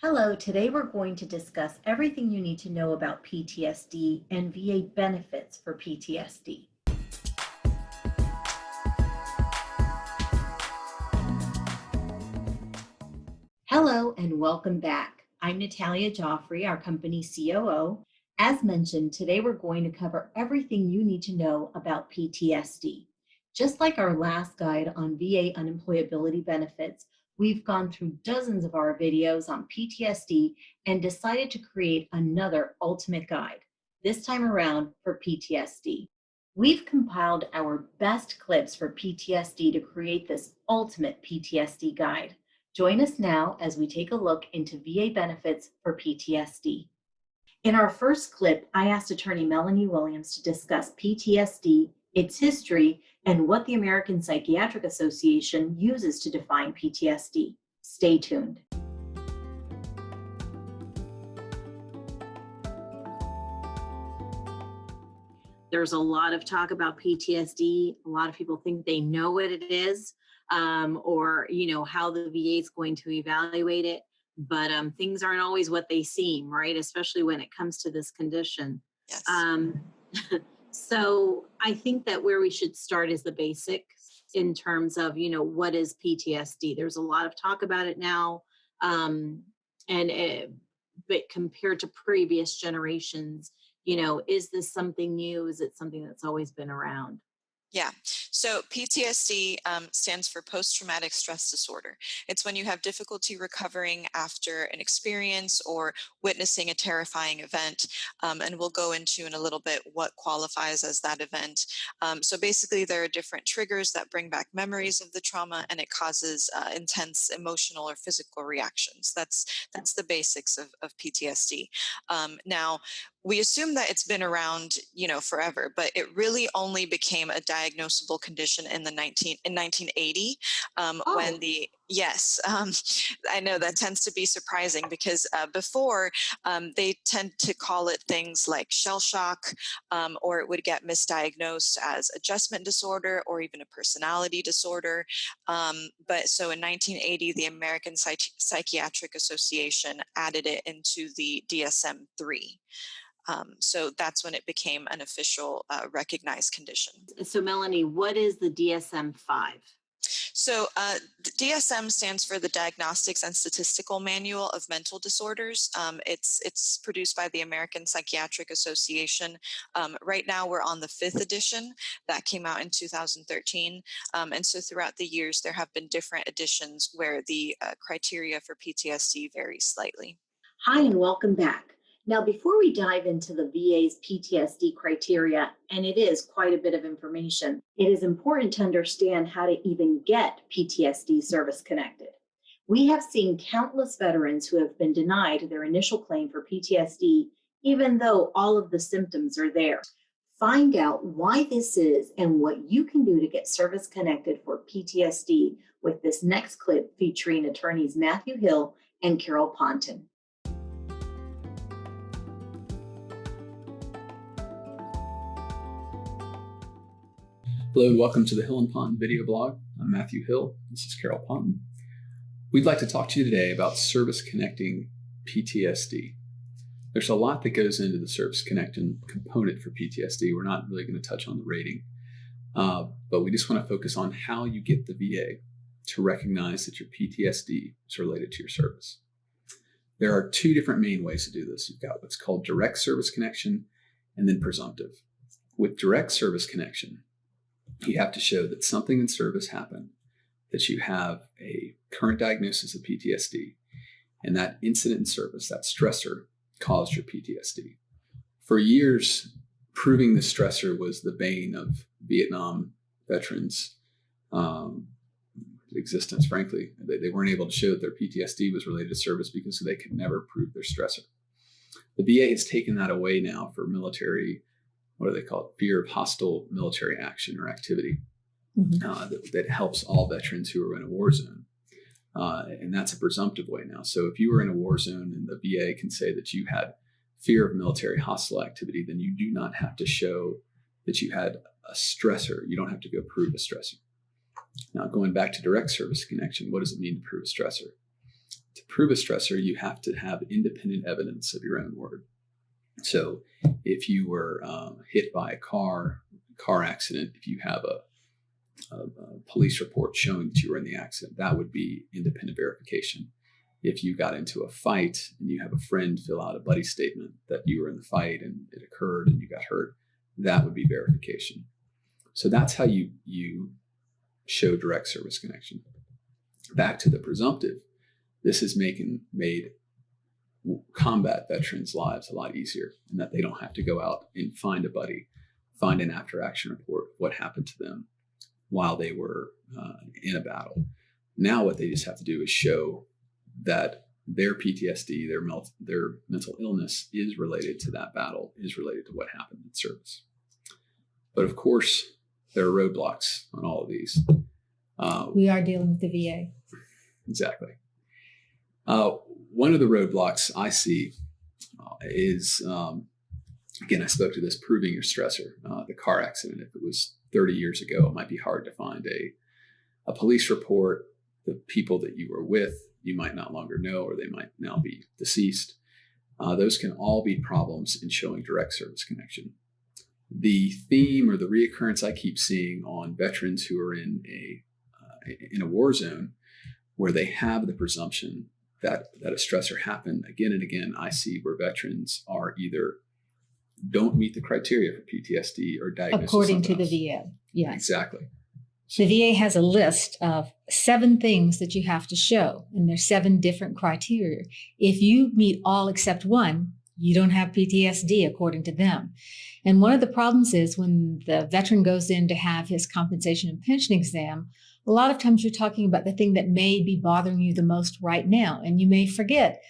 Hello, today we're going to discuss everything you need to know about PTSD and VA benefits for PTSD. Hello and welcome back. I'm Natalia Joffrey, our company COO. As mentioned, today we're going to cover everything you need to know about PTSD. Just like our last guide on VA unemployability benefits, we've gone through dozens of our videos on PTSD and decided to create another ultimate guide, this time around for PTSD. We've compiled our best clips for PTSD to create this ultimate PTSD guide. Join us now as we take a look into VA benefits for PTSD. In our first clip, I asked attorney Melanie Williams to discuss PTSD, its history, and what the American Psychiatric Association uses to define PTSD. Stay tuned. There's a lot of talk about PTSD. A lot of people think they know what it is, or how the VA is going to evaluate it. But things aren't always what they seem, right? Especially when it comes to this condition. Yes. So I think that where we should start is the basics in terms of, what is PTSD? There's a lot of talk about it now, but compared to previous generations, is this something new? Is it something that's always been around? Yeah. So PTSD stands for post-traumatic stress disorder. It's when you have difficulty recovering after an experience or witnessing a terrifying event. And we'll go into in a little bit what qualifies as that event. So basically, there are different triggers that bring back memories of the trauma, and it causes intense emotional or physical reactions. That's the basics of PTSD. Now, we assume that it's been around, forever, but it really only became a diagnosable condition in 1980 when I know that tends to be surprising because before they tend to call it things like shell shock, or it would get misdiagnosed as adjustment disorder or even a personality disorder. But so in 1980, the American Psychiatric Association added it into the DSM-3. So that's when it became an official recognized condition. So Melanie, what is the DSM-5? So DSM stands for the Diagnostics and Statistical Manual of Mental Disorders. It's produced by the American Psychiatric Association. Right now we're on the 5th edition that came out in 2013. And so throughout the years, there have been different editions where the criteria for PTSD varies slightly. Hi, and welcome back. Now, before we dive into the VA's PTSD criteria, and it is quite a bit of information, it is important to understand how to even get PTSD service connected. We have seen countless veterans who have been denied their initial claim for PTSD, even though all of the symptoms are there. Find out why this is and what you can do to get service connected for PTSD with this next clip featuring attorneys Matthew Hill and Hill Ponton. Hello and welcome to the Hill Ponton video blog. I'm Matthew Hill. This is Hill Ponton. We'd like to talk to you today about service connecting PTSD. There's a lot that goes into the service connecting component for PTSD. We're not really going to touch on the rating, but we just want to focus on how you get the VA to recognize that your PTSD is related to your service. There are two different main ways to do this. You've got what's called direct service connection and then presumptive. With direct service connection, you have to show that something in service happened, that you have a current diagnosis of PTSD, and that incident in service, that stressor, caused your PTSD. For years, proving the stressor was the bane of Vietnam veterans' existence, frankly. They weren't able to show that their PTSD was related to service because they could never prove their stressor. The VA has taken that away now for military, what do they call it? Fear of hostile military action or activity. That helps all veterans who are in a war zone. And that's a presumptive way now. So if you were in a war zone and the VA can say that you had fear of military hostile activity, then you do not have to show that you had a stressor. You don't have to go prove a stressor. Now, going back to direct service connection, what does it mean to prove a stressor? To prove a stressor, you have to have independent evidence of your own word. So if you were hit by a car accident, if you have a police report showing that you were in the accident, that would be independent verification. If you got into a fight and you have a friend fill out a buddy statement that you were in the fight and it occurred and you got hurt, that would be verification. So that's how you show direct service connection. Back to the presumptive, this has made combat veterans' lives a lot easier, and that they don't have to go out and find a buddy, find an after-action report, what happened to them while they were in a battle. Now what they just have to do is show that their PTSD, their mental illness is related to that battle, is related to what happened in service. But of course, there are roadblocks on all of these. We are dealing with the VA. Exactly. One of the roadblocks I see is, again, I spoke to this, proving your stressor. The car accident, if it was 30 years ago, it might be hard to find a police report. The people that you were with, you might not longer know, or they might now be deceased. Those can all be problems in showing direct service connection. The theme or the reoccurrence I keep seeing on veterans who are in a war zone where they have the presumption that a stressor happened again and again, I see where veterans are either don't meet the criteria for PTSD or diagnosed According to the else. VA. Yes. Exactly. The VA has a list of 7 things that you have to show, and there's 7 different criteria. If you meet all except one, you don't have PTSD according to them. And one of the problems is when the veteran goes in to have his compensation and pension exam, a lot of times you're talking about the thing that may be bothering you the most right now. And you may forget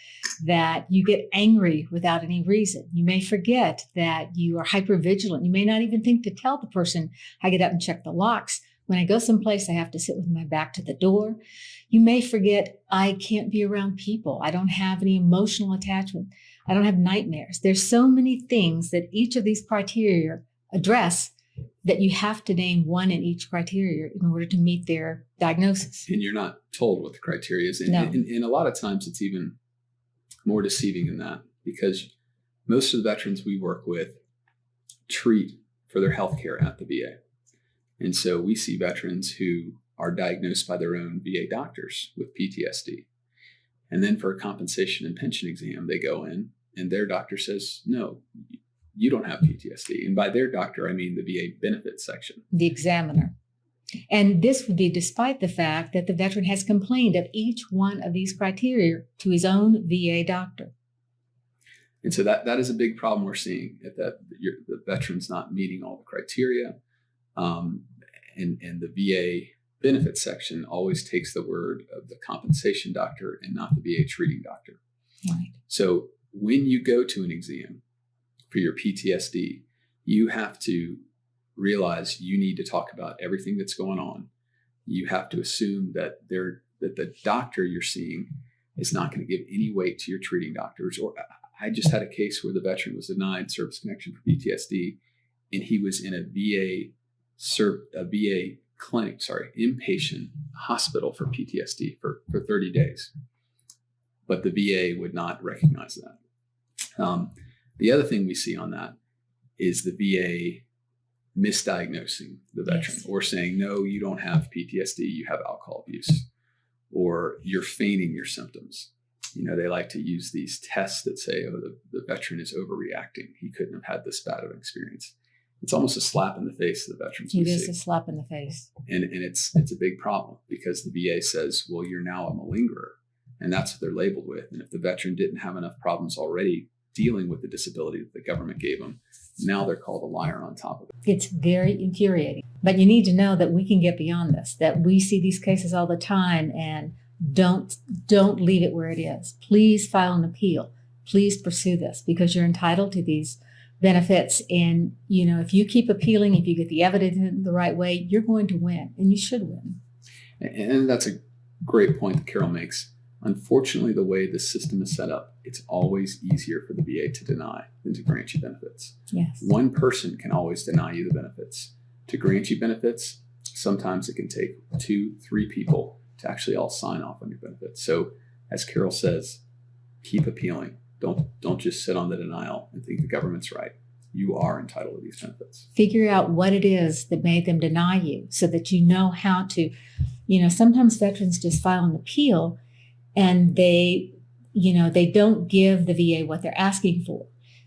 that you get angry without any reason. You may forget that you are hypervigilant. You may not even think to tell the person, I get up and check the locks. When I go someplace, I have to sit with my back to the door. You may forget, I can't be around people. I don't have any emotional attachment. I don't have nightmares. There's so many things that each of these criteria address that you have to name one in each criteria in order to meet their diagnosis. And you're not told what the criteria is. And, No. and a lot of times it's even more deceiving than that, because most of the veterans we work with treat for their health care at the VA. And so we see veterans who are diagnosed by their own VA doctors with PTSD. And then for a compensation and pension exam, they go in and their doctor says, no, you don't have PTSD. And by their doctor, I mean the VA benefits section. The examiner. And this would be despite the fact that the veteran has complained of each one of these criteria to his own VA doctor. And so that is a big problem we're seeing, that the veteran's not meeting all the criteria. And the VA benefits section always takes the word of the compensation doctor and not the VA treating doctor. Right. So when you go to an exam for your PTSD, you have to realize you need to talk about everything that's going on. You have to assume that the doctor you're seeing is not going to give any weight to your treating doctors. Or I just had a case where the veteran was denied service connection for PTSD, and he was in a VA clinic, inpatient hospital for PTSD for 30 days. But the VA would not recognize that. The other thing we see on that is the VA misdiagnosing the veteran. Yes. Or saying, no, you don't have PTSD, you have alcohol abuse, or you're feigning your symptoms. They like to use these tests that say, oh, the veteran is overreacting. He couldn't have had this bad of an experience. It's almost a slap in the face of the veterans. It is a slap in the face. And it's a big problem, because the VA says, well, you're now a malingerer. And that's what they're labeled with. And if the veteran didn't have enough problems already dealing with the disability that the government gave them, now they're called a liar on top of it. It's very infuriating. But you need to know that we can get beyond this, that we see these cases all the time, and don't leave it where it is. Please file an appeal. Please pursue this, because you're entitled to these benefits. And, if you keep appealing, if you get the evidence in the right way, you're going to win, and you should win. And that's a great point that Carol makes. Unfortunately, the way the system is set up, it's always easier for the VA to deny than to grant you benefits. Yes. One person can always deny you the benefits. To grant you benefits, sometimes it can take 2-3 people to actually all sign off on your benefits. So As Carol says, keep appealing. Don't just sit on the denial and think the government's right. You are entitled to these benefits. Figure out what it is that made them deny you so that you know how to, sometimes veterans just file an appeal and they don't give the VA what they're asking for.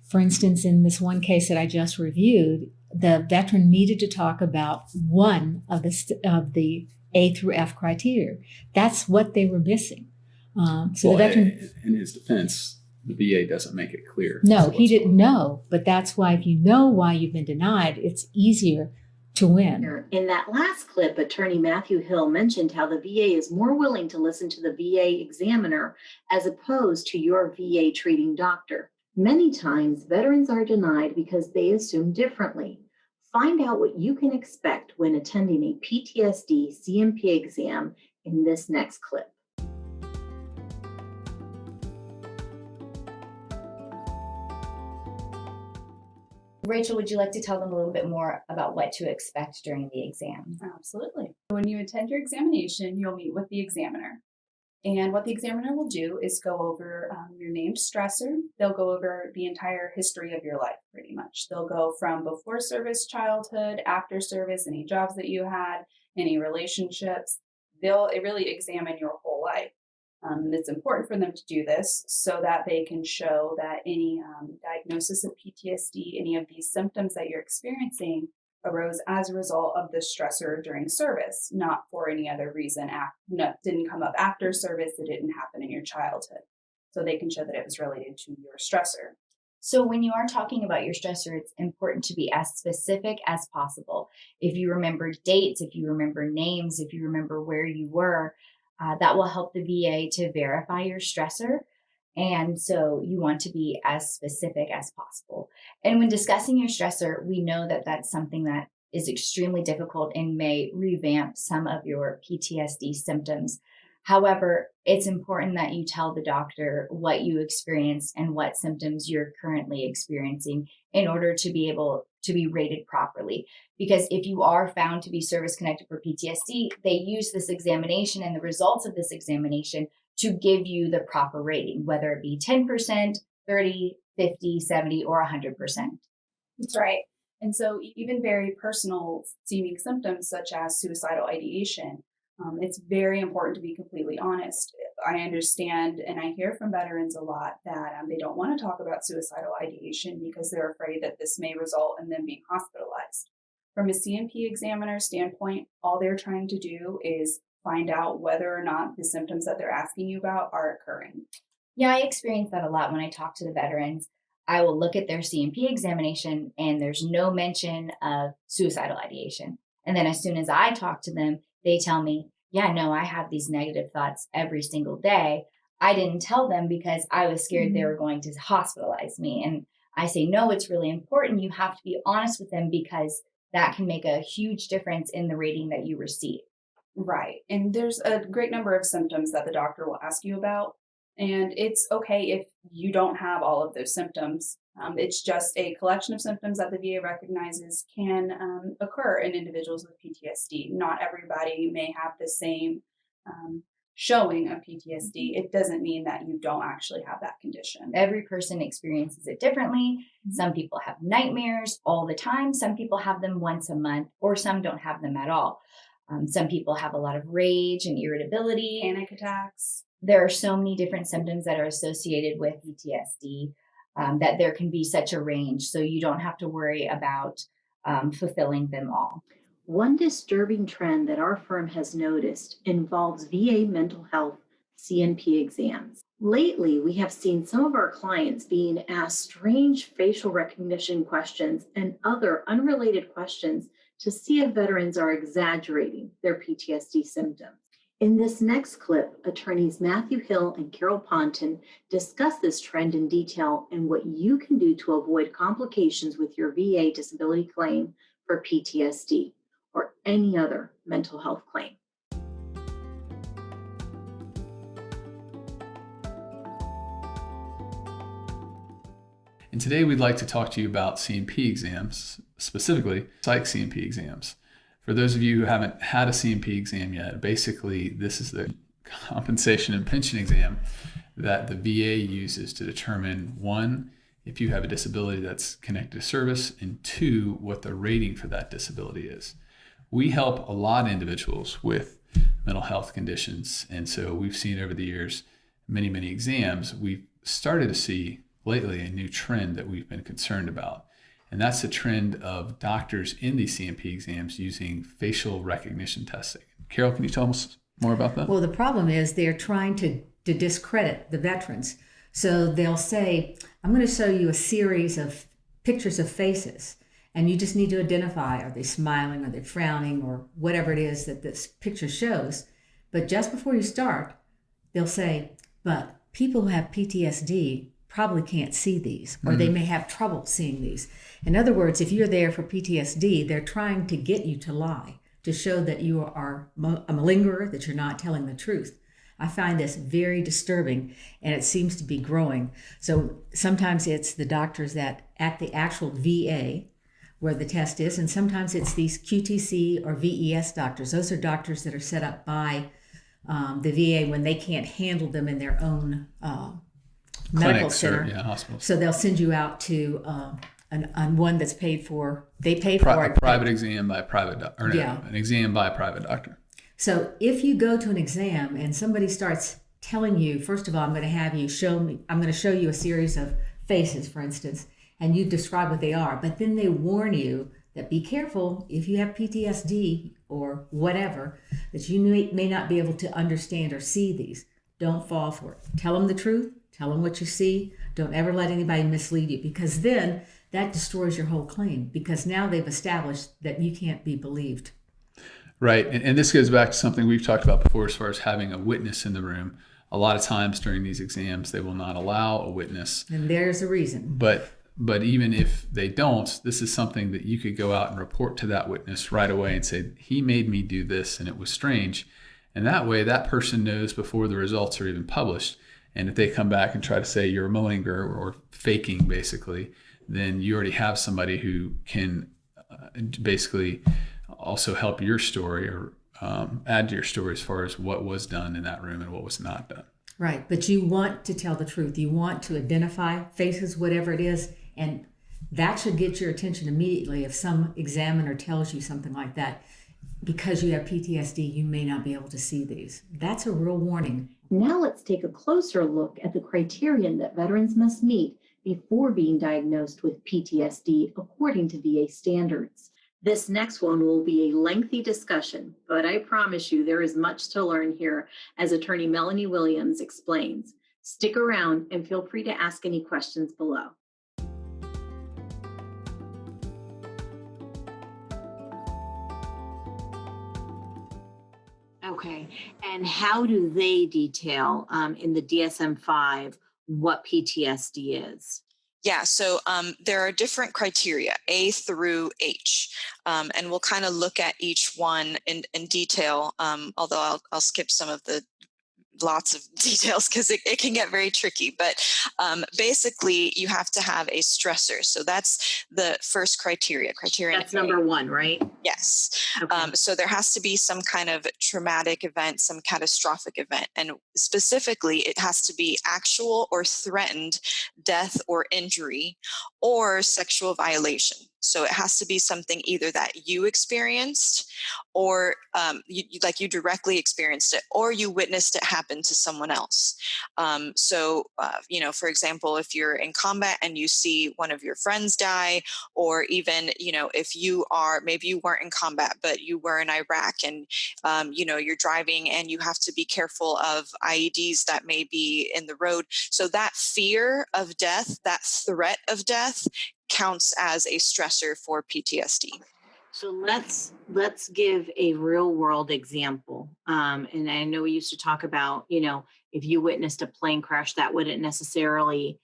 For instance, in this one case that I just reviewed, the veteran needed to talk about one of the A through F criteria. That's what they were missing. The veteran, in his defense, the VA doesn't make it clear. No, he didn't know. But that's why if you know why you've been denied, it's easier to win. In that last clip, attorney Matthew Hill mentioned how the VA is more willing to listen to the VA examiner as opposed to your VA treating doctor. Many times, veterans are denied because they assume differently. Find out what you can expect when attending a PTSD C&P exam in this next clip. Rachel, would you like to tell them a little bit more about what to expect during the exam? Absolutely. When you attend your examination, you'll meet with the examiner. And what the examiner will do is go over your named stressor. They'll go over the entire history of your life, pretty much. They'll go from before service childhood, after service, any jobs that you had, any relationships. They'll really examine your whole life. It's important for them to do this so that they can show that any diagnosis of PTSD, any of these symptoms that you're experiencing arose as a result of the stressor during service, not for any other reason. Didn't come up after service, it didn't happen in your childhood. So they can show that it was related to your stressor. So when you are talking about your stressor, it's important to be as specific as possible. If you remember dates, if you remember names, if you remember where you were, that will help the VA to verify your stressor. And so you want to be as specific as possible. And when discussing your stressor, we know that that's something that is extremely difficult and may revamp some of your PTSD symptoms. However, it's important that you tell the doctor what you experienced and what symptoms you're currently experiencing in order to be able to be rated properly. Because if you are found to be service-connected for PTSD, they use this examination and the results of this examination to give you the proper rating, whether it be 10%, 30, 50, 70, or 100%. That's right. And so even very personal seeming symptoms such as suicidal ideation, it's very important to be completely honest. I understand and I hear from veterans a lot that they don't want to talk about suicidal ideation because they're afraid that this may result in them being hospitalized. From a C&P examiner standpoint, all they're trying to do is find out whether or not the symptoms that they're asking you about are occurring. Yeah, I experience that a lot when I talk to the veterans. I will look at their C&P examination and there's no mention of suicidal ideation. And then as soon as I talk to them, they tell me, yeah, no, I have these negative thoughts every single day. I didn't tell them because I was scared they were going to hospitalize me. And I say, no, it's really important. You have to be honest with them because that can make a huge difference in the rating that you receive. Right. And there's a great number of symptoms that the doctor will ask you about. And it's okay if you don't have all of those symptoms. It's just a collection of symptoms that the VA recognizes can occur in individuals with PTSD. Not everybody may have the same showing of PTSD. It doesn't mean that you don't actually have that condition. Every person experiences it differently. Some people have nightmares all the time. Some people have them once a month, or some don't have them at all. Some people have a lot of rage and irritability. Panic attacks. There are so many different symptoms that are associated with PTSD that there can be such a range. So you don't have to worry about fulfilling them all. One disturbing trend that our firm has noticed involves VA mental health C&P exams. Lately, we have seen some of our clients being asked strange facial recognition questions and other unrelated questions to see if veterans are exaggerating their PTSD symptoms. In this next clip, attorneys Matthew Hill and Hill Ponton discuss this trend in detail and what you can do to avoid complications with your VA disability claim for PTSD or any other mental health claim. And today we'd like to talk to you about C&P exams, specifically psych C&P exams. For those of you who haven't had a C&P exam yet, basically this is the compensation and pension exam that the VA uses to determine, one, if you have a disability that's connected to service, and two, what the rating for that disability is. We help a lot of individuals with mental health conditions. And so we've seen over the years, many exams. We've started to see lately a new trend that we've been concerned about. And that's the trend of doctors in these C&P exams using facial recognition testing. Carol, can you tell us more about that? Well, the problem is they're trying to discredit the veterans. So they'll say, I'm going to show you a series of pictures of faces, and you just need to identify, are they smiling, are they frowning, or whatever it is that this picture shows. But just before you start, they'll say, but people who have PTSD probably can't see these, or they may have trouble seeing these. In other words, if you're there for PTSD, they're trying to get you to lie, to show that you are a malingerer, that you're not telling the truth. I find this very disturbing, and it seems to be growing. So sometimes it's the doctors that at the actual VA where the test is, and sometimes it's these QTC or VES doctors. Those are doctors that are set up by the VA when they can't handle them in their own medical center. Hospitals. So they'll send you out to on one that's paid for. They pay for it. A private exam by a private doctor. An exam by a private doctor. So if you go to an exam and somebody starts telling you, first of all, I'm going to show you a series of faces, for instance, and you describe what they are, but then they warn you that be careful if you have PTSD or whatever, that you may not be able to understand or see these. Don't fall for it. Tell them the truth. Tell them what you see. Don't ever let anybody mislead you, because then that destroys your whole claim, because now they've established that you can't be believed. Right. And this goes back to something we've talked about before as far as having a witness in the room. A lot of times during these exams, they will not allow a witness. And there's a reason. But even if they don't, this is something that you could go out and report to that witness right away and say, he made me do this and it was strange. And that way that person knows before the results are even published. And if they come back and try to say you're a malingerer or faking, basically, then you already have somebody who can basically also help your story or add to your story as far as what was done in that room and what was not done. Right. But you want to tell the truth. You want to identify faces, whatever it is. And that should get your attention immediately. If some examiner tells you something like that, because you have PTSD, you may not be able to see these. That's a real warning. Now let's take a closer look at the criterion that veterans must meet before being diagnosed with PTSD according to VA standards. This next one will be a lengthy discussion, but I promise you there is much to learn here, as attorney Melanie Williams explains. Stick around and feel free to ask any questions below. Okay, and how do they detail in the DSM-V what PTSD is? Yeah, so there are different criteria, A through H, and we'll kind of look at each one in detail, although I'll skip some of the lots of details because it can get very tricky. But basically, you have to have a stressor. So that's the first criteria. That's number one, right? Yes. Okay. So there has to be some kind of traumatic event, some catastrophic event. And specifically, it has to be actual or threatened death or injury or sexual violation. So it has to be something either that you experienced or you directly experienced it, or you witnessed it happen to someone else. For example, if you're in combat and you see one of your friends die, or even, if maybe you weren't in combat, but you were in Iraq and, you're driving and you have to be careful of IEDs that may be in the road. So that fear of death, that threat of death, counts as a stressor for PTSD. So let's give a real world example. And I know we used to talk about, if you witnessed a plane crash, that wouldn't necessarily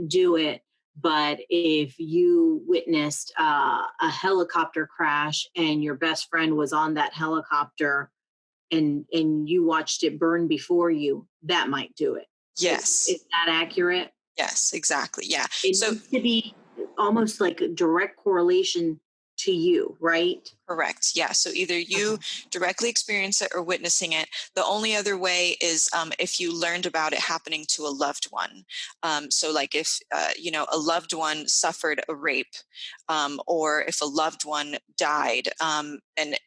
do it. But if you witnessed a helicopter crash and your best friend was on that helicopter and you watched it burn before you, that might do it. Yes. Is that accurate? Yes, exactly. Yeah. It needs to be almost like a direct correlation to you, right? Correct. Yeah. So either you directly experience it or witnessing it. The only other way is if you learned about it happening to a loved one. So like if, a loved one suffered a rape, or if a loved one died, and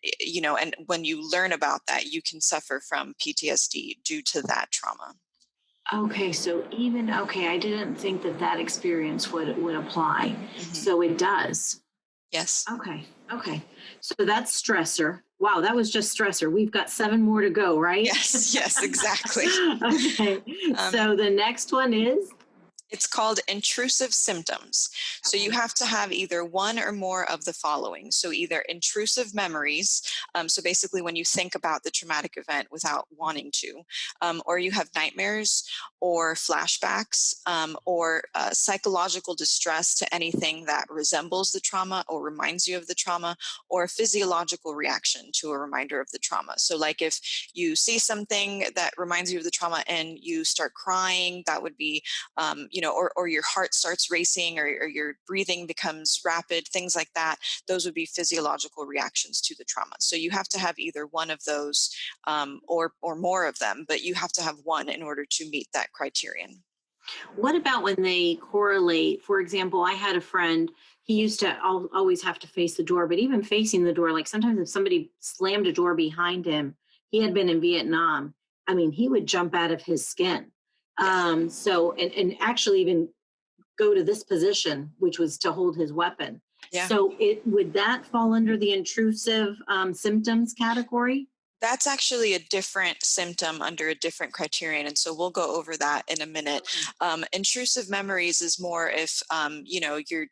when you learn about that, you can suffer from PTSD due to that trauma. Okay, so I didn't think that experience would apply. Mhm. So it does. Yes. Okay. So that's stressor. Wow, that was just stressor. We've got 7 more to go, right? Yes, exactly. Okay. So the next one is? It's called intrusive symptoms. So you have to have either one or more of the following. So either intrusive memories, so basically when you think about the traumatic event without wanting to, or you have nightmares or flashbacks, or psychological distress to anything that resembles the trauma or reminds you of the trauma, or a physiological reaction to a reminder of the trauma. So like if you see something that reminds you of the trauma and you start crying, that would be, or your heart starts racing, or your breathing becomes rapid, things like that. Those would be physiological reactions to the trauma. So you have to have either one of those, or more of them, but you have to have one in order to meet that criterion. What about when they correlate? For example, I had a friend, he used to always have to face the door, but even facing the door, like sometimes if somebody slammed a door behind him, he had been in Vietnam. I mean, he would jump out of his skin. So, and actually even go to this position, which was to hold his weapon. Yeah. So would that fall under the intrusive symptoms category? That's actually a different symptom under a different criterion. And so we'll go over that in a minute. Intrusive memories is more if, you're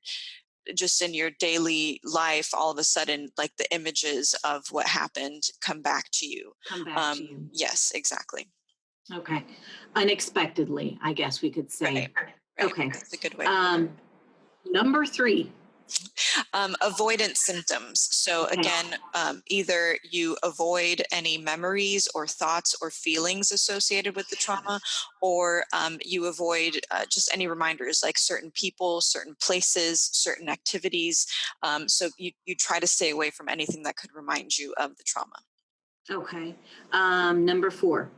just in your daily life, all of a sudden, like the images of what happened come back to you. Yes, exactly. Okay. Unexpectedly, I guess we could say. Right. Okay. That's a good way. Number 3. Avoidance symptoms. So again, either you avoid any memories or thoughts or feelings associated with the trauma, or you avoid just any reminders, like certain people, certain places, certain activities. So you try to stay away from anything that could remind you of the trauma. Okay. Number 4.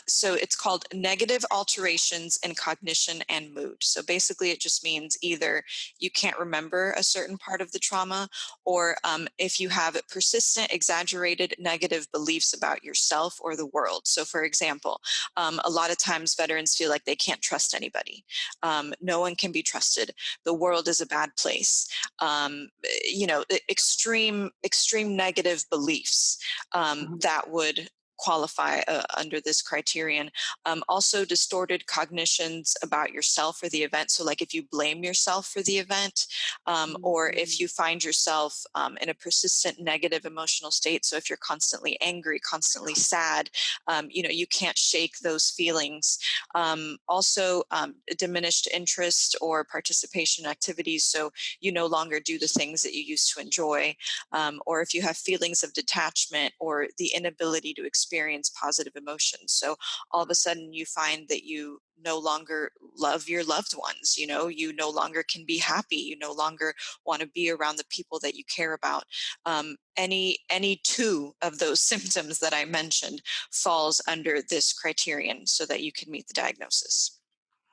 So it's called negative alterations in cognition and mood. So basically it just means either you can't remember a certain part of the trauma, or if you have persistent, exaggerated negative beliefs about yourself or the world. So for example, a lot of times veterans feel like they can't trust anybody. No one can be trusted. The world is a bad place. Extreme negative beliefs that would qualify under this criterion. Also distorted cognitions about yourself or the event. So like if you blame yourself for the event, or if you find yourself in a persistent negative emotional state. So if you're constantly angry, constantly sad, you can't shake those feelings. Also diminished interest or participation in activities. So you no longer do the things that you used to enjoy. Or if you have feelings of detachment or the inability to experience positive emotions. So all of a sudden you find that you no longer love your loved ones, you no longer can be happy, you no longer want to be around the people that you care about. Any 2 of those symptoms that I mentioned falls under this criterion so that you can meet the diagnosis.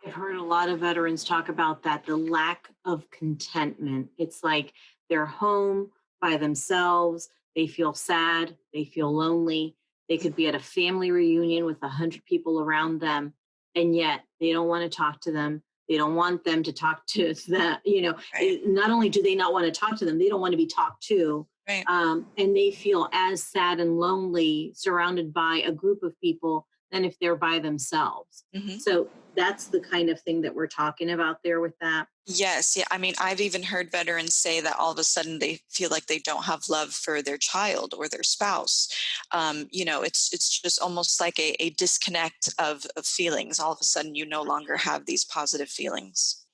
I've heard a lot of veterans talk about that, the lack of contentment. It's like they're home by themselves. They feel sad. They feel lonely. They could be at a family reunion with 100 people around them, and yet they don't want to talk to them. They don't want them to talk to them. Right. Not only do they not want to talk to them, they don't want to be talked to. Right. And they feel as sad and lonely surrounded by a group of people than if they're by themselves. Mm-hmm. So that's the kind of thing that we're talking about there with that. Yes. Yeah. I mean, I've even heard veterans say that all of a sudden they feel like they don't have love for their child or their spouse. It's just almost like a disconnect of feelings. All of a sudden you no longer have these positive feelings.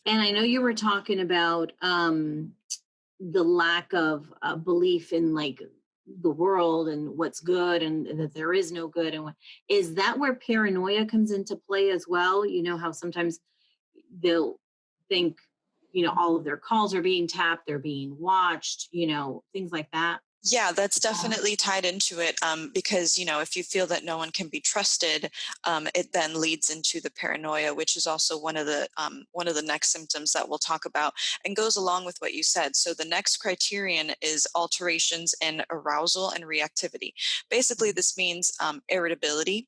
And I know you were talking about the lack of belief in like the world and what's good, and that there is no good. And is that where paranoia comes into play as well? You know how sometimes they'll think all of their calls are being tapped, they're being watched, things like that? Yeah, that's definitely tied into it because, if you feel that no one can be trusted, it then leads into the paranoia, which is also one of the next symptoms that we'll talk about and goes along with what you said. So the next criterion is alterations in arousal and reactivity. Basically, this means irritability,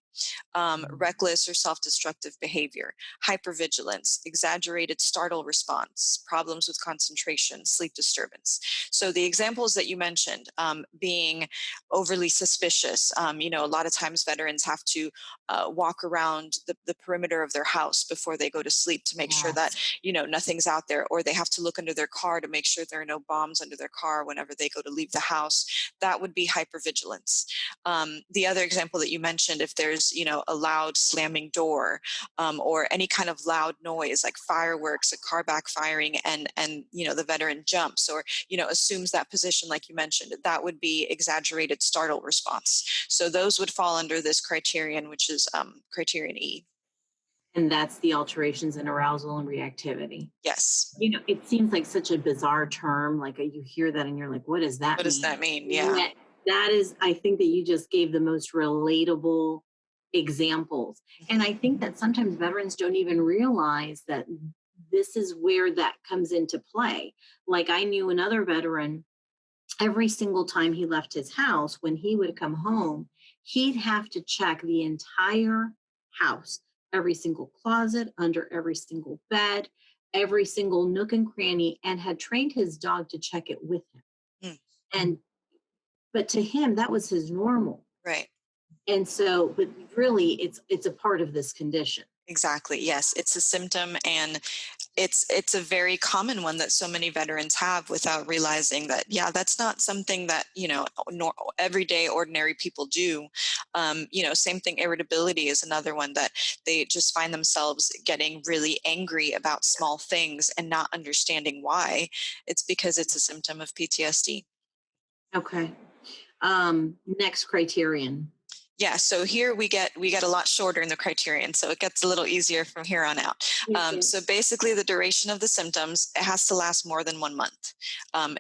reckless or self-destructive behavior, hypervigilance, exaggerated startle response, problems with concentration, sleep disturbance. So the examples that you mentioned, being overly suspicious, a lot of times veterans have to walk around the perimeter of their house before they go to sleep to make sure that, nothing's out there, or they have to look under their car to make sure there are no bombs under their car whenever they go to leave the house. That would be hypervigilance. The other example that you mentioned, if there's, a loud slamming door or any kind of loud noise like fireworks, a car backfiring, and the veteran jumps or, assumes that position like you mentioned, that would be exaggerated startle response. So those would fall under this criterion, which is Criterion E. And that's the alterations in arousal and reactivity. Yes. It seems like such a bizarre term. Like you hear that and you're like, what does that mean? What does that mean? Yeah. That is, I think that you just gave the most relatable examples. And I think that sometimes veterans don't even realize that this is where that comes into play. Like I knew another veteran, every single time he left his house, when he would come home, he'd have to check the entire house, every single closet, under every single bed, every single nook and cranny, and had trained his dog to check it with him. But to him, that was his normal. Right. And so, but really it's a part of this condition. Exactly. Yes. It's a symptom, and it's a very common one that so many veterans have without realizing that, that's not something that, everyday ordinary people do. Same thing. Irritability is another one that they just find themselves getting really angry about small things and not understanding why. It's because it's a symptom of PTSD. Okay. Next criterion. Yeah, so here we get a lot shorter in the criterion, so it gets a little easier from here on out. So basically, the duration of the symptoms, it has to last more than 1 month.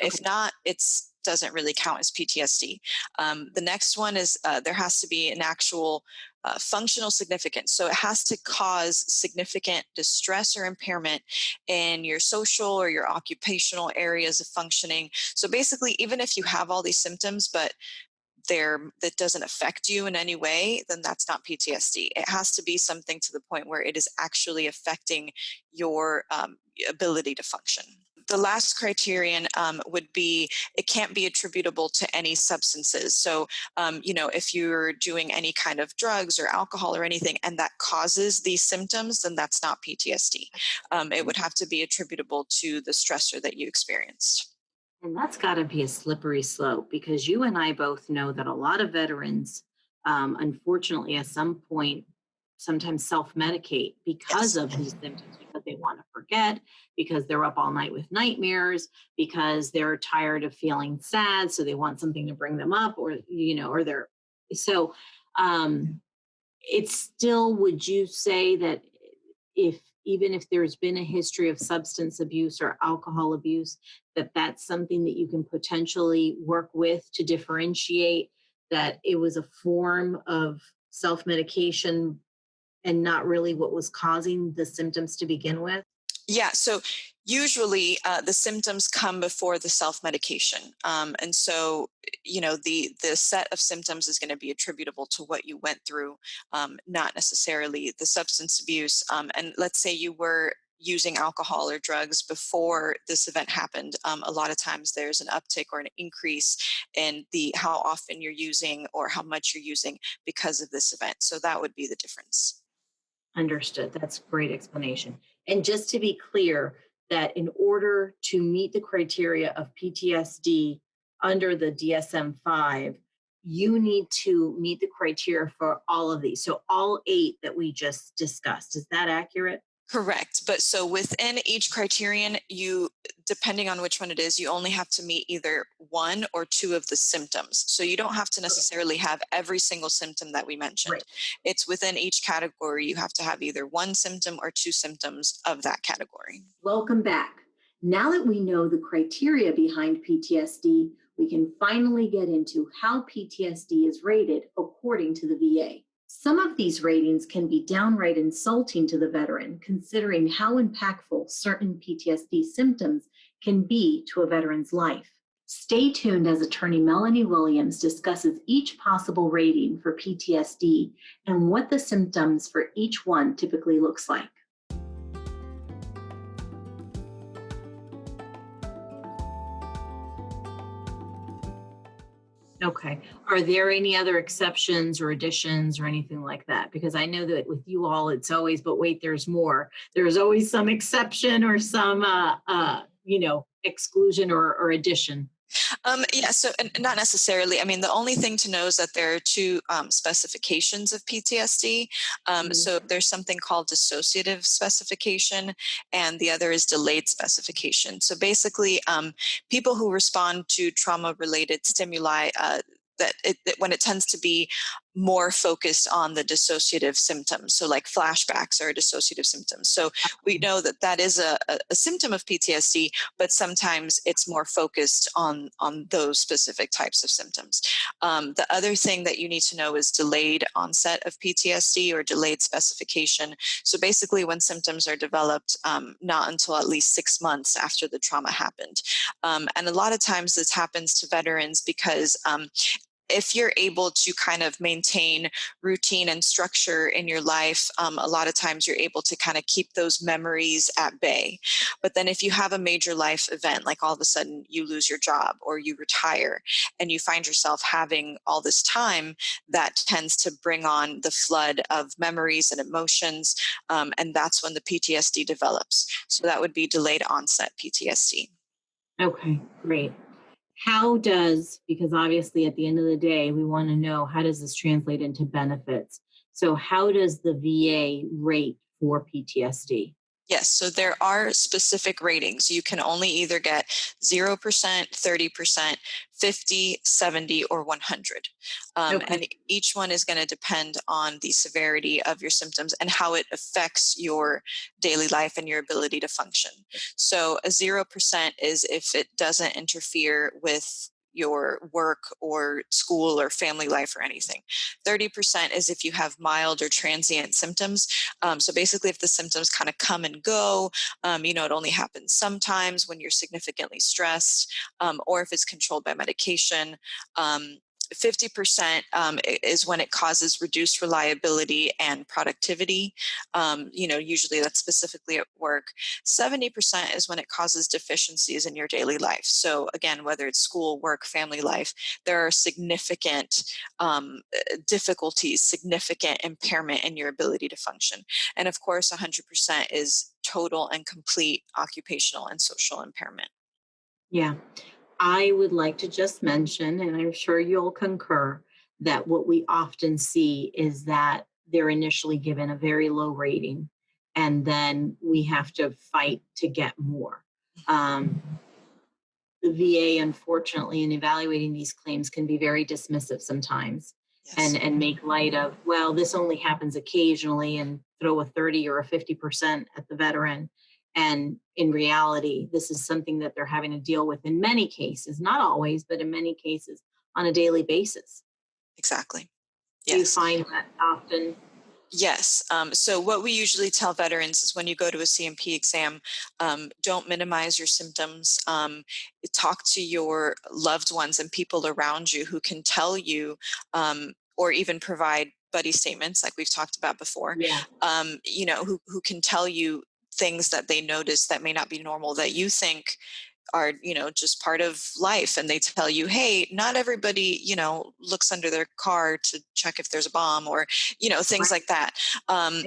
If not, it doesn't really count as PTSD. The next one is there has to be an actual functional significance. So it has to cause significant distress or impairment in your social or your occupational areas of functioning. So basically, even if you have all these symptoms, but that doesn't affect you in any way, then that's not PTSD. It has to be something to the point where it is actually affecting your ability to function. The last criterion would be, it can't be attributable to any substances. So, if you're doing any kind of drugs or alcohol or anything, and that causes these symptoms, then that's not PTSD. It would have to be attributable to the stressor that you experienced. And that's got to be a slippery slope, because you and I both know that a lot of veterans, unfortunately, at some point, sometimes self-medicate because of these symptoms, because they want to forget, because they're up all night with nightmares, because they're tired of feeling sad, so they want something to bring them up, or they're so. It's still, would you say that even if there's been a history of substance abuse or alcohol abuse, that's something that you can potentially work with to differentiate that it was a form of self-medication and not really what was causing the symptoms to begin with? Yeah, so usually the symptoms come before the self-medication. And so, the set of symptoms is going to be attributable to what you went through, not necessarily the substance abuse. And let's say you were using alcohol or drugs before this event happened. A lot of times there's an uptick or an increase in how often you're using or how much you're using because of this event. So that would be the difference. Understood. That's a great explanation. And just to be clear, that in order to meet the criteria of PTSD under the DSM-5, you need to meet the criteria for all of these. So all 8 that we just discussed. Is that accurate? Correct. But so within each criterion, depending on which one it is, you only have to meet either 1 or 2 of the symptoms. So you don't have to necessarily have every single symptom that we mentioned. Right. It's within each category, you have to have either 1 symptom or 2 symptoms of that category. Welcome back. Now that we know the criteria behind PTSD, we can finally get into how PTSD is rated according to the VA. Some of these ratings can be downright insulting to the veteran, considering how impactful certain PTSD symptoms can be to a veteran's life. Stay tuned as attorney Melanie Williams discusses each possible rating for PTSD and what the symptoms for each one typically looks like. Okay. Are there any other exceptions or additions or anything like that? Because I know that with you all, it's always, but wait, there's more. There's always some exception or some, exclusion or addition. Yeah, so not necessarily. I mean, the only thing to know is that there are two specifications of PTSD. So there's something called dissociative specification, and the other is delayed specification. So basically, people who respond to trauma-related stimuli, when it tends to be more focused on the dissociative symptoms. So like flashbacks are dissociative symptoms. So we know that that is a symptom of PTSD, but sometimes it's more focused on those specific types of symptoms. The other thing that you need to know is delayed onset of PTSD or delayed specification. So basically when symptoms are developed not until at least 6 months after the trauma happened. And a lot of times this happens to veterans because if you're able to kind of maintain routine and structure in your life, a lot of times you're able to kind of keep those memories at bay. But then if you have a major life event, like all of a sudden you lose your job or you retire and you find yourself having all this time, that tends to bring on the flood of memories and emotions. And that's when the PTSD develops. So that would be delayed onset PTSD. Okay, great. How does, because obviously at the end of the day, we want to know how does this translate into benefits? So how does the VA rate for PTSD? Yes, so there are specific ratings. You can only either get 0%, 30%, 50, 70, or 100. And each one is going to depend on the severity of your symptoms and how it affects your daily life and your ability to function. So a 0% is if it doesn't interfere with your work or school or family life or anything. 30% is if you have mild or transient symptoms. So basically if the symptoms kind of come and go, it only happens sometimes when you're significantly stressed, or if it's controlled by medication. 50% is when it causes reduced reliability and productivity. Usually that's specifically at work. 70% is when it causes deficiencies in your daily life. So again, whether it's school, work, family life, there are significant difficulties, significant impairment in your ability to function. And of course, 100% is total and complete occupational and social impairment. Yeah. I would like to just mention, and I'm sure you'll concur, that what we often see is that they're initially given a very low rating, and then we have to fight to get more. The VA, unfortunately, in evaluating these claims can be very dismissive sometimes. Yes. And make light of, well, this only happens occasionally, and throw a 30 or a 50% at the veteran. And in reality, this is something that they're having to deal with in many cases, not always, but in many cases on a daily basis. Exactly. Yes. Do you find that often? Yes. So what we usually tell veterans is when you go to a C&P exam, don't minimize your symptoms. Talk to your loved ones and people around you who can tell you or even provide buddy statements like we've talked about before, who can tell you things that they notice that may not be normal that you think are, just part of life. And they tell you, hey, not everybody, looks under their car to check if there's a bomb or, things like that.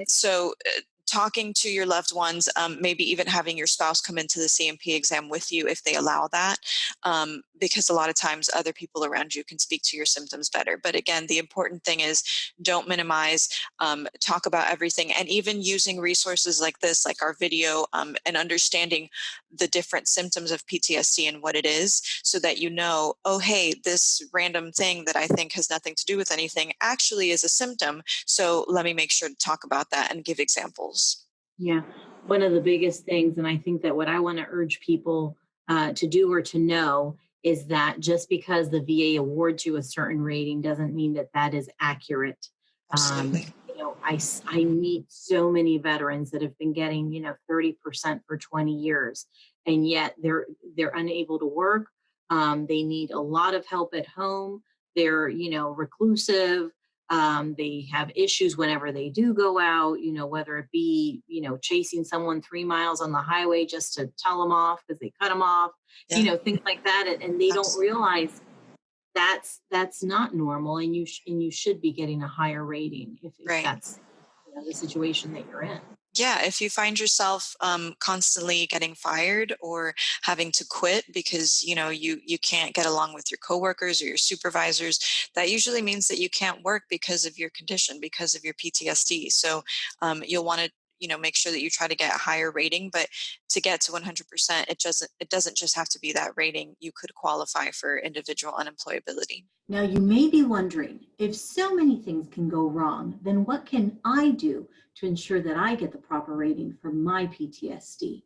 So talking to your loved ones, maybe even having your spouse come into the C&P exam with you if they allow that, because a lot of times other people around you can speak to your symptoms better. But again, the important thing is don't minimize, talk about everything, and even using resources like this, like our video, and understanding the different symptoms of PTSD and what it is, so that oh, hey, this random thing that I think has nothing to do with anything actually is a symptom. So let me make sure to talk about that and give examples. Yeah. one of the biggest things, and I think that what I want to urge people to do or to know is that just because the VA awards you a certain rating doesn't mean that that is accurate. Absolutely. I meet so many veterans that have been getting 30% for 20 years, and yet they're unable to work. They need a lot of help at home. They're reclusive. They have issues whenever they do go out, whether it be, chasing someone 3 miles on the highway just to tell them off because they cut them off, Yeah. things like that. And they don't Absolutely. realize that's not normal. And you should be getting a higher rating if Right. that's the situation that you're in. Yeah, if you find yourself constantly getting fired or having to quit because you can't get along with your coworkers or your supervisors, that usually means that you can't work because of your condition, because of your PTSD. So you'll want to make sure that you try to get a higher rating, but to get to 100%, it doesn't just have to be that rating. You could qualify for individual unemployability. Now, you may be wondering, if so many things can go wrong, then what can I do to ensure that I get the proper rating for my PTSD?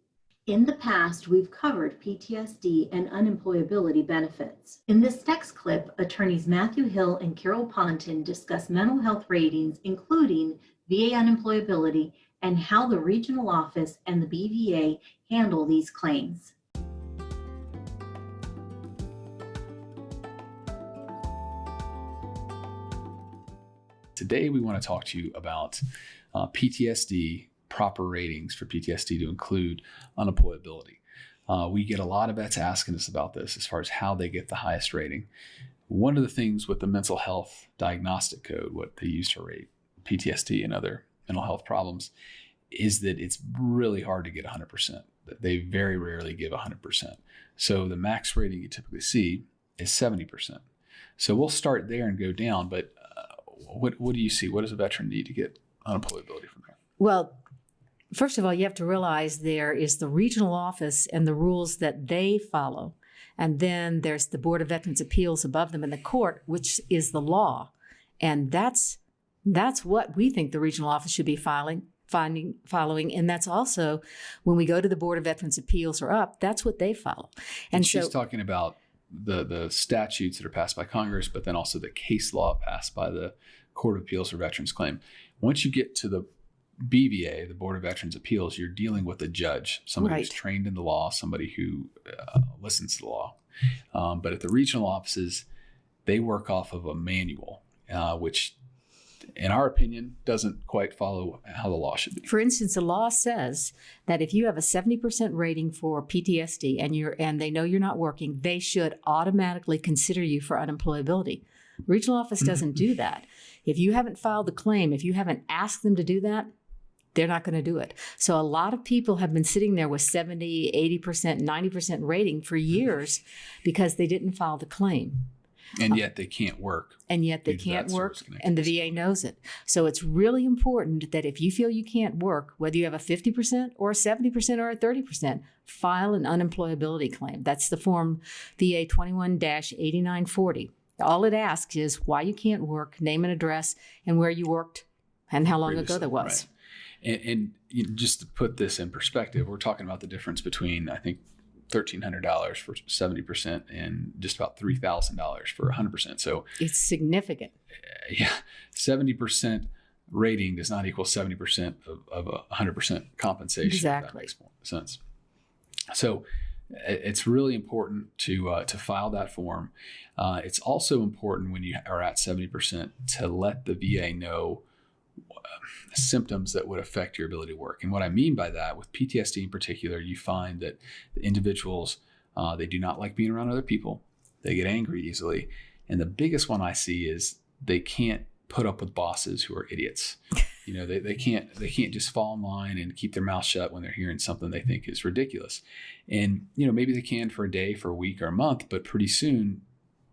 In the past, we've covered PTSD and unemployability benefits. In this next clip, attorneys Matthew Hill and Carol Ponton discuss mental health ratings, including VA unemployability, and how the regional office and the BVA handle these claims. Today, we want to talk to you about PTSD proper ratings for PTSD to include unemployability. We get a lot of vets asking us about this as far as how they get the highest rating. One of the things with the mental health diagnostic code, what they use to rate PTSD and other mental health problems, is that it's really hard to get 100%. They very rarely give 100%. So the max rating you typically see is 70%. So we'll start there and go down, but what do you see? What does a veteran need to get unemployability from there? Well, first of all, you have to realize there is the regional office and the rules that they follow. And then there's the Board of Veterans Appeals above them in the court, which is the law. And that's what we think the regional office should be following. And that's also when we go to the Board of Veterans Appeals or up, that's what they follow. And she's talking about the statutes that are passed by Congress, but then also the case law passed by the Court of Appeals for Veterans Claim. Once you get to the BVA, the Board of Veterans Appeals, you're dealing with a judge, somebody who's trained in the law, somebody who listens to the law. But at the regional offices, they work off of a manual, which in our opinion, doesn't quite follow how the law should be. For instance, the law says that if you have a 70% rating for PTSD and they know you're not working, they should automatically consider you for unemployability. Regional office doesn't do that. If you haven't filed the claim, if you haven't asked them to do that, they're not going to do it. So a lot of people have been sitting there with 70, 80%, 90% rating for years because they didn't file the claim. And yet they can't work. And the VA knows it. So it's really important that if you feel you can't work, whether you have a 50% or a 70% or a 30%, file an unemployability claim. That's the form VA 21-8940. All it asks is why you can't work, name and address, and where you worked, and how long ago that was. Right. And just to put this in perspective, we're talking about the difference between, I think, $1,300 for 70% and just about $3,000 for 100%. So it's significant. Yeah, 70% rating does not equal 70% of 100% compensation. Exactly. If that makes more sense. So it's really important to file that form. It's also important when you are at 70% to let the VA know symptoms that would affect your ability to work. And what I mean by that, with PTSD in particular, you find that the individuals, they do not like being around other people. They get angry easily. And the biggest one I see is they can't put up with bosses who are idiots. You know, they can't just fall in line and keep their mouth shut when they're hearing something they think is ridiculous. And, you know, maybe they can for a day, for a week or a month, but pretty soon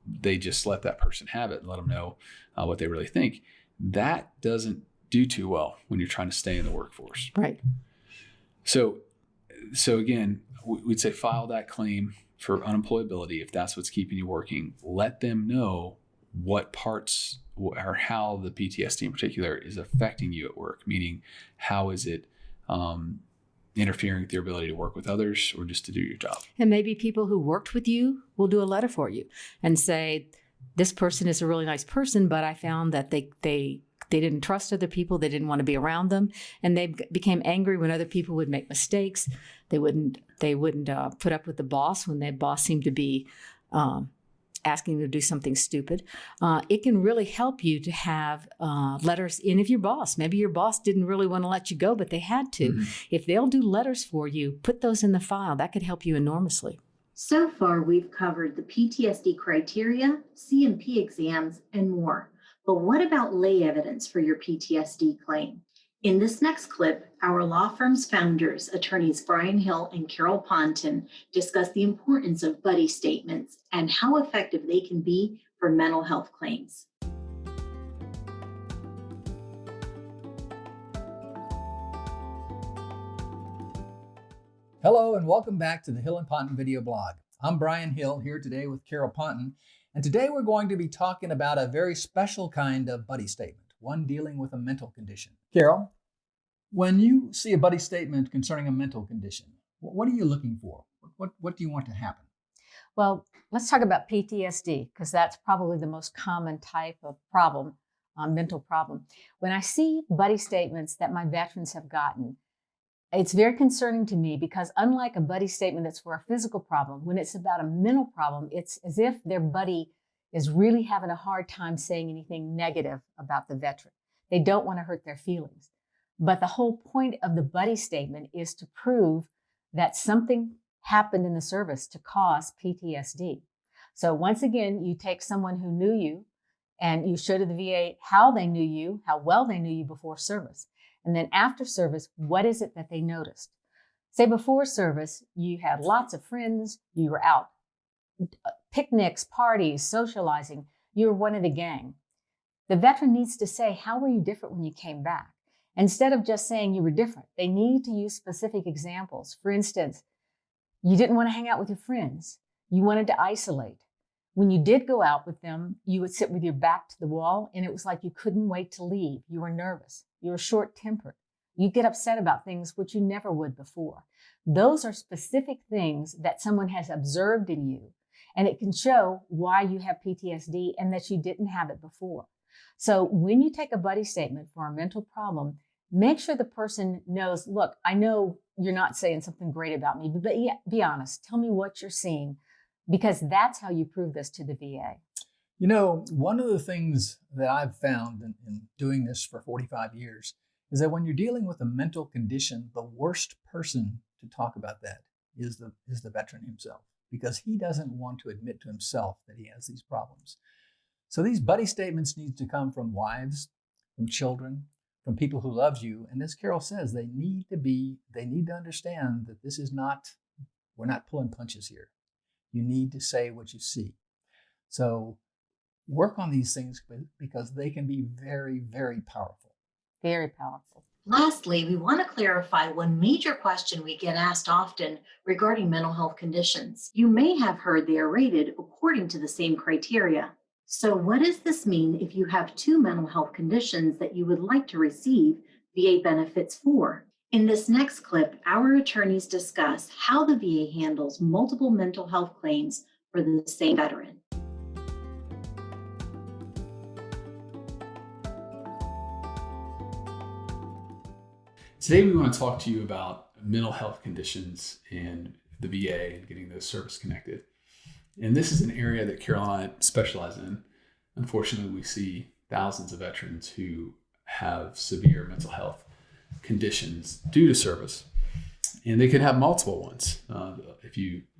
they just let that person have it and let them know what they really think. That doesn't do too well when you're trying to stay in the workforce. Right. So again, we'd say file that claim for unemployability if that's what's keeping you working. Let them know what parts or how the PTSD in particular is affecting you at work, meaning how is it interfering with your ability to work with others or just to do your job. And maybe people who worked with you will do a letter for you and say, this person is a really nice person, but I found that they didn't trust other people. They didn't want to be around them. And they became angry when other people would make mistakes. They wouldn't put up with the boss when their boss seemed to be asking you to do something stupid. It can really help you to have letters in of your boss. Maybe your boss didn't really want to let you go, but they had to. Mm-hmm. If they'll do letters for you, put those in the file. That could help you enormously. So far, we've covered the PTSD criteria, C&P exams, and more. But what about lay evidence for your PTSD claim? In this next clip, our law firm's founders, attorneys Brian Hill and Carol Ponton, discuss the importance of buddy statements and how effective they can be for mental health claims. Hello and welcome back to the Hill Ponton video blog. I'm Brian Hill here today with Carol Ponton, and today we're going to be talking about a very special kind of buddy statement, one dealing with a mental condition. Carol, when you see a buddy statement concerning a mental condition, what are you looking for? What do you want to happen? Well, let's talk about PTSD, because that's probably the most common type of problem, mental problem. When I see buddy statements that my veterans have gotten, it's very concerning to me because unlike a buddy statement that's for a physical problem, when it's about a mental problem, it's as if their buddy is really having a hard time saying anything negative about the veteran. They don't want to hurt their feelings. But the whole point of the buddy statement is to prove that something happened in the service to cause PTSD. So once again, you take someone who knew you and you show to the VA how they knew you, how well they knew you before service. And then after service, what is it that they noticed? Say before service, you had lots of friends, you were out, picnics, parties, socializing, you were one of the gang. The veteran needs to say, how were you different when you came back? Instead of just saying you were different, they need to use specific examples. For instance, you didn't want to hang out with your friends. You wanted to isolate. When you did go out with them, you would sit with your back to the wall, and it was like you couldn't wait to leave. You were nervous. You were short-tempered. You get upset about things which you never would before. Those are specific things that someone has observed in you, and it can show why you have PTSD and that you didn't have it before. So when you take a buddy statement for a mental problem, make sure the person knows, look, I know you're not saying something great about me, but yeah, be honest. Tell me what you're seeing, because that's how you prove this to the VA. You know, one of the things that I've found in doing this for 45 years is that when you're dealing with a mental condition, the worst person to talk about that is the veteran himself, because he doesn't want to admit to himself that he has these problems. So these buddy statements need to come from wives, from children, from people who love you. And as Carol says, they need to understand that this is not, we're not pulling punches here. You need to say what you see. So work on these things because they can be very, very powerful. Very powerful. Lastly, we want to clarify one major question we get asked often regarding mental health conditions. You may have heard they are rated according to the same criteria. So what does this mean if you have two mental health conditions that you would like to receive VA benefits for? In this next clip, our attorneys discuss how the VA handles multiple mental health claims for the same veteran. Today we want to talk to you about mental health conditions and the VA and getting those service connected. And this is an area that Carol and I specialize in. Unfortunately, we see thousands of veterans who have severe mental health conditions due to service, and they could have multiple ones.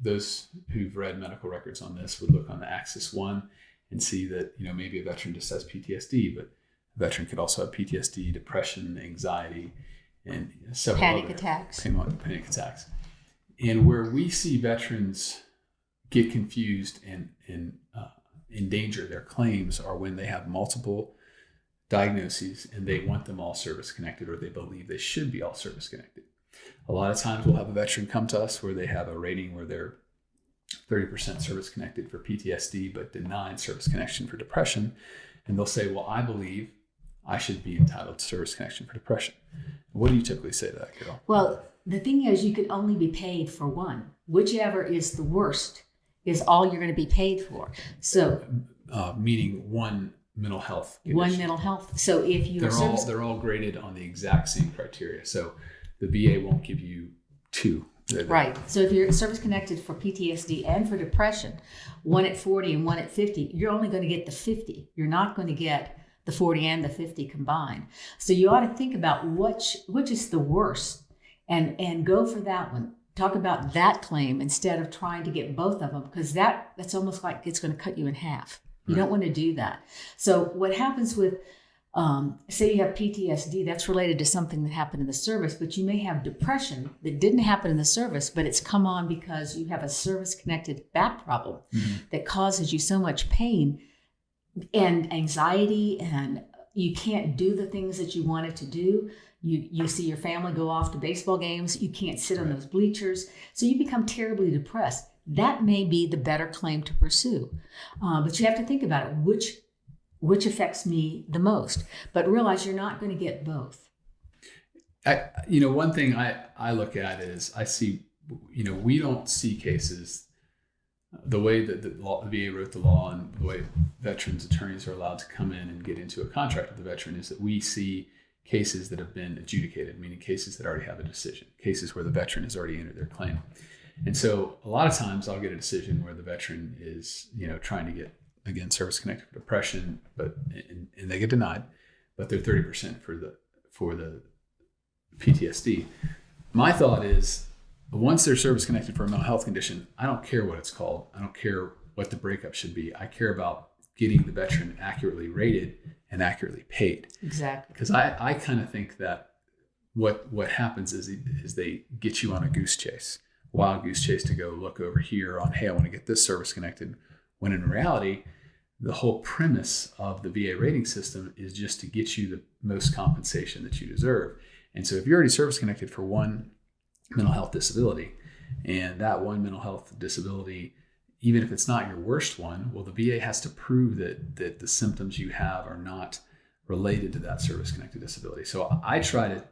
Those who've read medical records on this would look on the Axis 1 and see that maybe a veteran just has PTSD, but a veteran could also have PTSD, depression, anxiety, and several panic attacks. Panic attacks. And where we see veterans get confused and endanger their claims are when they have multiple diagnoses and they want them all service connected, or they believe they should be all service connected. A lot of times we'll have a veteran come to us where they have a rating where they're 30% service connected for PTSD, but denied service connection for depression. And they'll say, well, I believe I should be entitled to service connection for depression. What do you typically say to that, Carol? Well, the thing is, you could only be paid for one. Whichever is the worst is all you're going to be paid for. So, meaning one mental health condition. One mental health. So if you they're all graded on the exact same criteria. So the VA won't give you two. Right. So if you're service connected for PTSD and for depression, one at 40 and one at 50, you're only going to get the 50. You're not going to get the 40 and the 50 combined. So you ought to think about which is the worst and go for that one. Talk about that claim instead of trying to get both of them, because that's almost like it's going to cut you in half. You don't want to do that. So what happens with, say you have PTSD, that's related to something that happened in the service, but you may have depression that didn't happen in the service, but it's come on because you have a service-connected back problem that causes you so much pain and anxiety, and you can't do the things that you wanted to do. You see your family go off to baseball games. You can't sit on those bleachers. So you become terribly depressed. That may be the better claim to pursue. But you have to think about it. Which affects me the most? But realize you're not going to get both. One thing I look at is I see, we don't see cases the way that the VA wrote the law and the way veterans attorneys are allowed to come in and get into a contract with the veteran is that we see cases that have been adjudicated, meaning cases that already have a decision, cases where the veteran has already entered their claim. And so a lot of times I'll get a decision where the veteran is, trying to get, again, service-connected depression, and they get denied, but they're 30% for the PTSD. My thought is, once they're service-connected for a mental health condition, I don't care what it's called. I don't care what the breakup should be. I care about getting the veteran accurately rated and accurately paid. Exactly. Because I kind of think that what happens is they get you on a goose chase. Wild goose chase to go look over here on, hey, I want to get this service connected, when in reality, the whole premise of the VA rating system is just to get you the most compensation that you deserve. And so if you're already service connected for one mental health disability, and that one mental health disability, even if it's not your worst one, well, the VA has to prove that the symptoms you have are not related to that service connected disability. So I try to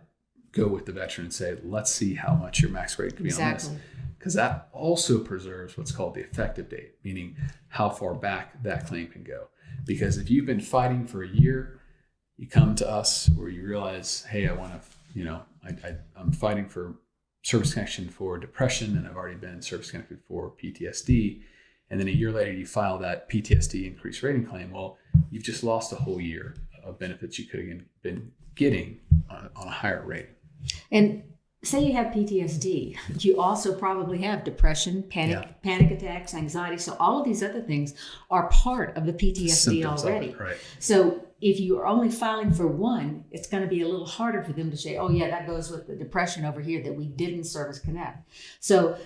go with the veteran and say, let's see how much your max rate could be on this. Because that also preserves what's called the effective date, meaning how far back that claim can go. Because if you've been fighting for a year, you come to us where you realize, hey, I want to, I'm fighting for service connection for depression, and I've already been service connected for PTSD. And then a year later, you file that PTSD increased rating claim. Well, you've just lost a whole year of benefits you could have been getting on a higher rating. And say you have PTSD, you also probably have depression, panic attacks, anxiety. So all of these other things are part of the PTSD Symptoms already. Right. So if you are only filing for one, it's going to be a little harder for them to say, oh yeah, that goes with the depression over here that we didn't service connect. So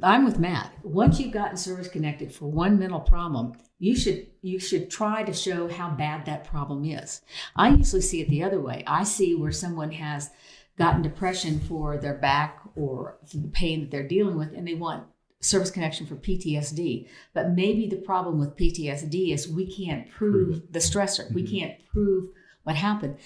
I'm with Matt. Once you've gotten service connected for one mental problem, you should try to show how bad that problem is. I usually see it the other way. I see where someone has gotten depression for their back or for the pain that they're dealing with, and they want service connection for PTSD. But maybe the problem with PTSD is we can't prove the stressor. Mm-hmm. We can't prove what happened.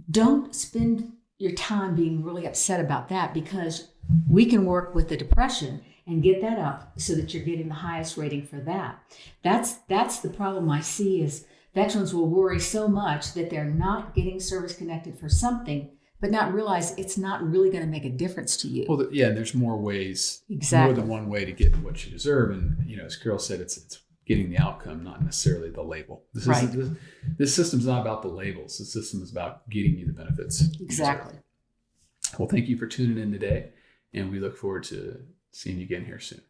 Don't spend your time being really upset about that, because we can work with the depression and get that up so that you're getting the highest rating for that. That's the problem I see is veterans will worry so much that they're not getting service connected for something, but not realize it's not really going to make a difference to you. Well, there's more ways, exactly. More than one way to get what you deserve. And, as Carol said, it's getting the outcome, not necessarily the label. This system's not about the labels. The system is about getting you the benefits. Exactly. Well, thank you for tuning in today, and we look forward to seeing you again here soon.